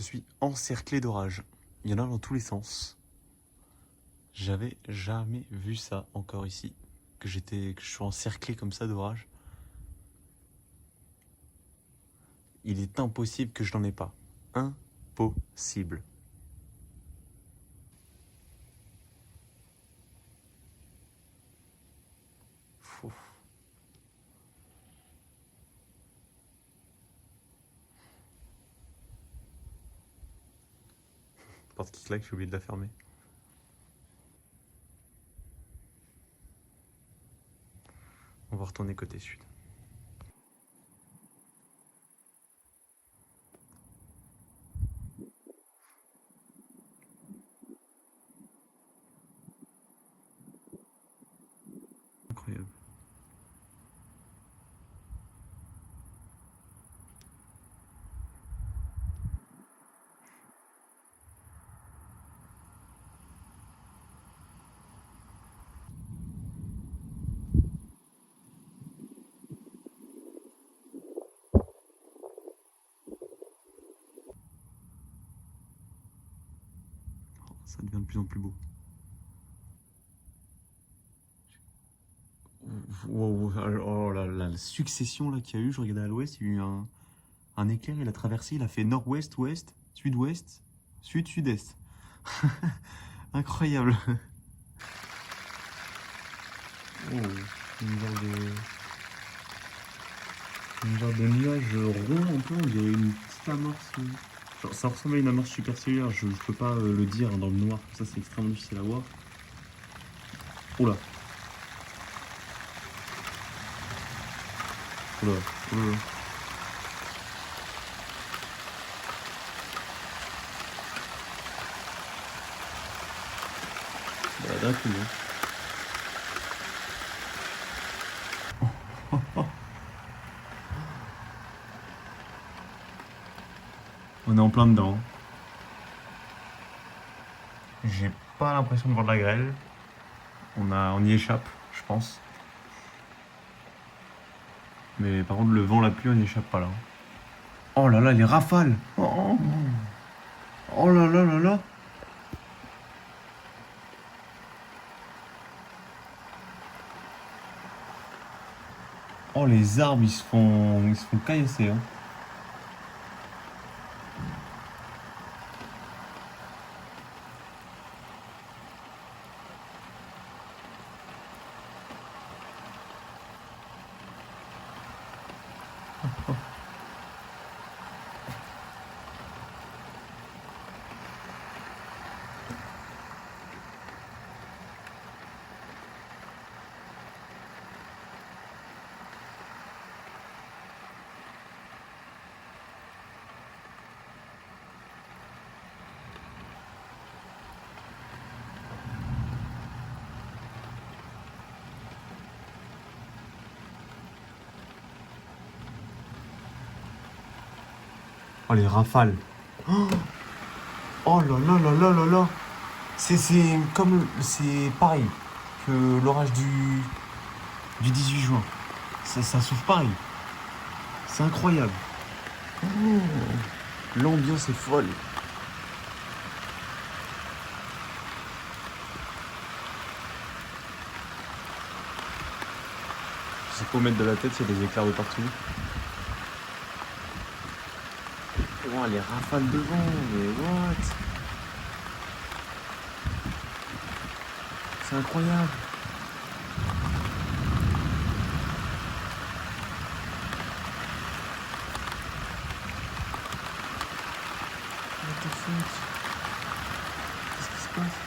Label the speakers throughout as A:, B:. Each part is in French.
A: suis encerclé d'orages. Il y en a dans tous les sens. J'avais jamais vu ça encore ici. Que je suis encerclé comme ça d'orages. Il est impossible que je n'en ai pas. Impossible. Fou. Porte qui claque, j'ai oublié de la fermer. On va retourner côté sud. Incroyable. Ça devient de plus en plus beau. Wow, oh là là, la succession là qu'il y a eu, je regardais à l'ouest, il y a eu un éclair, il a traversé, il a fait nord-ouest, ouest, sud-ouest, sud-sud-est. Incroyable. Oh, une genre de nuage rond un peu, on dirait une petite amorce. Genre, ça ressemble à une amorce supercellulaire, je peux pas le dire hein, dans le noir, ça c'est extrêmement difficile à voir. Oula. Oula, oula. Bah, d'un coup, hein. On est en plein dedans. J'ai pas l'impression de voir de la grêle. On y échappe, je pense. Mais par contre, le vent, la pluie, on n'y échappe pas là. Oh là là, les rafales! Oh, oh là là là là! Oh, les arbres, ils se font caillasser. Hein. Oh, les rafales! Oh, oh là là là là là là! C'est comme. C'est pareil que l'orage du 18 juin. Ça souffle pareil. C'est incroyable. Oh, l'ambiance est folle. Je sais pas où mettre de la tête, il y a des éclairs de partout. Oh, les rafales de vent, mais what? C'est incroyable. What the fuck? Qu'est-ce qui se passe?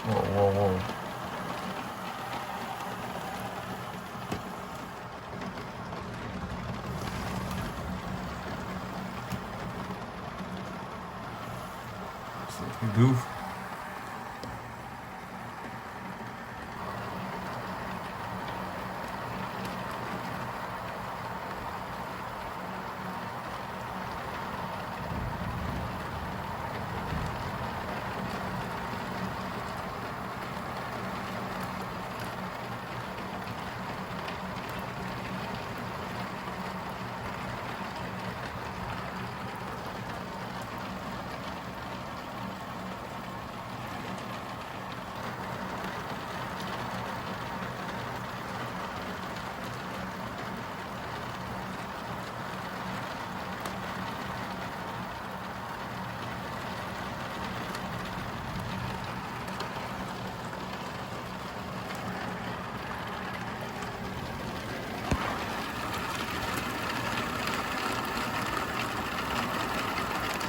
A: Wow, wow, wow. C'est un truc de ouf.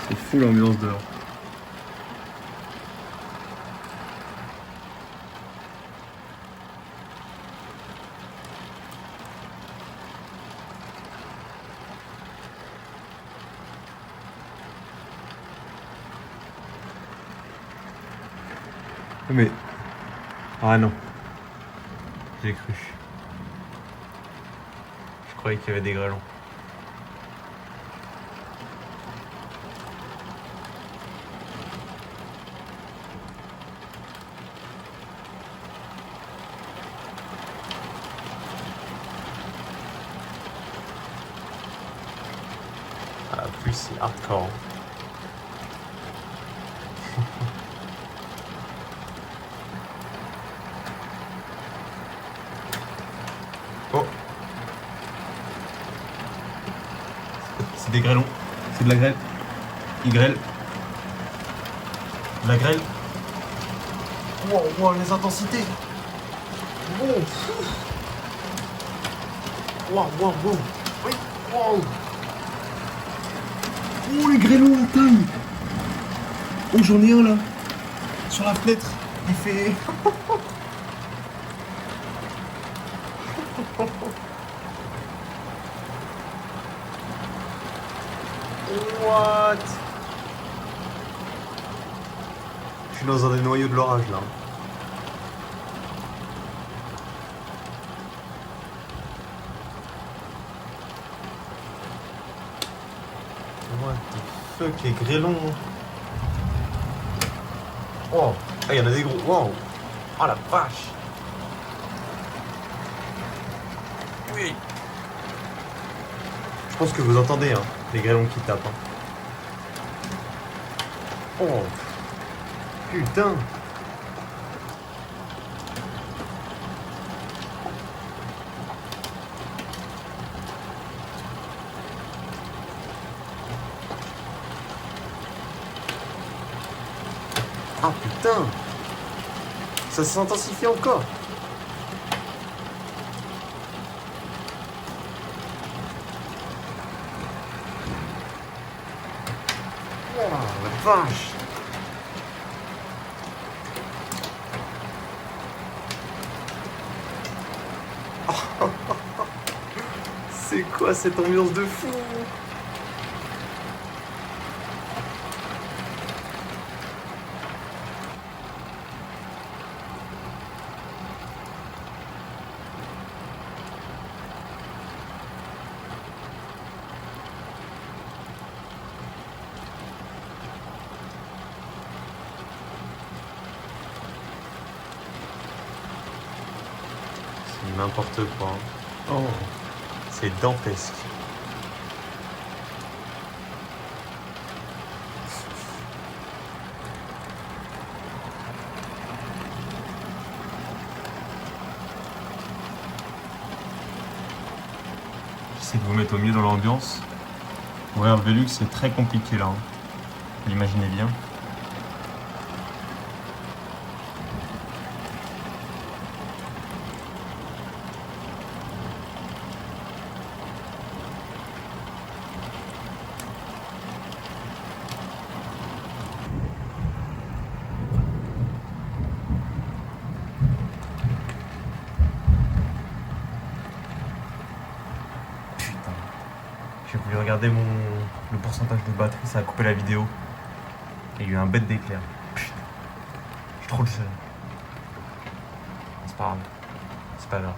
A: C'est fou l'ambiance dehors. Mais... Ah non. J'ai cru. Je croyais qu'il y avait des grêlons. Ah, plus c'est hardcore. Oh, c'est des grêlons. C'est de la grêle. Ils grêlent. De la grêle. Wow, wow, les intensités. Wow. Wow, wow, wow. Oui, wow. Oh, les grêlons en taille. Oh, j'en ai un là. Sur la fenêtre. Il fait... What? Je suis dans un des noyaux de l'orage là. What the fuck, les grêlons. Oh, ah, il y en a des gros. Wow. Oh la vache. Oui. Je pense que vous entendez hein, les grêlons qui tapent. Hein. Oh. Putain. Ah putain. Ça s'intensifie encore. Oh la vache. C'est quoi cette ambiance de fou? C'est n'importe quoi. Oh, c'est dantesque. J'essaie de vous mettre au mieux dans l'ambiance. Ouvrir le Velux, c'est très compliqué là. Hein. Vous l'imaginez bien. J'ai voulu regarder le pourcentage de batterie, ça a coupé la vidéo. Et il y a eu un bête d'éclair. Putain, j'ai trop le seum. C'est pas grave. C'est pas grave.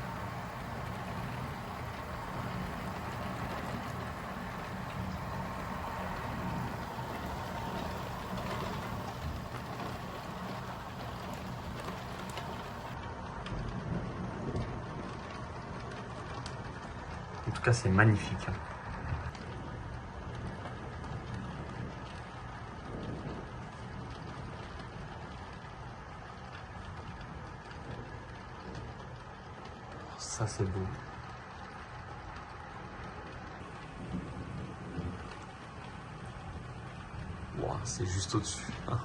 A: En tout cas, c'est magnifique. Hein. Ça, c'est beau. Wow, c'est juste au-dessus. Hein.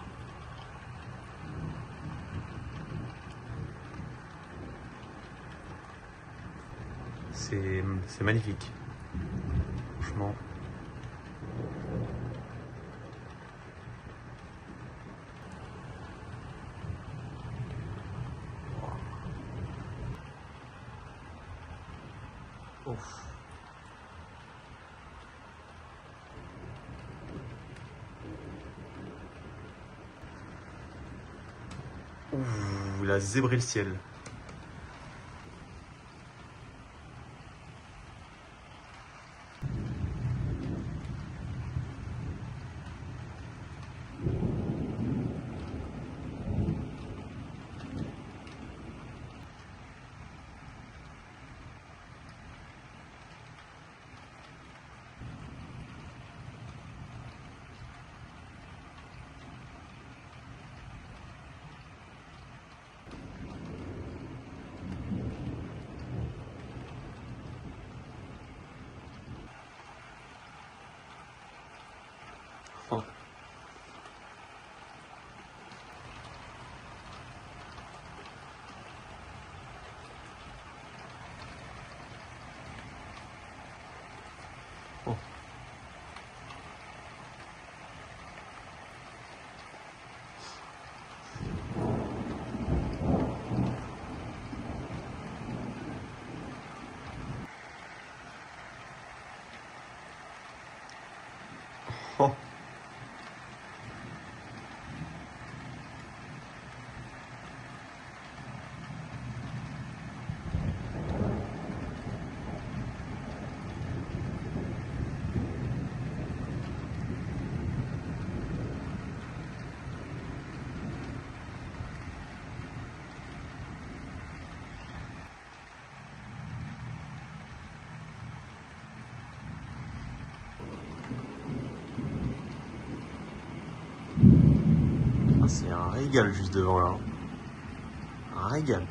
A: C'est magnifique. Franchement. Ouh, il a zébré le ciel. Oh. Oh. Oh. Ah, c'est un régal juste devant là. Un régal.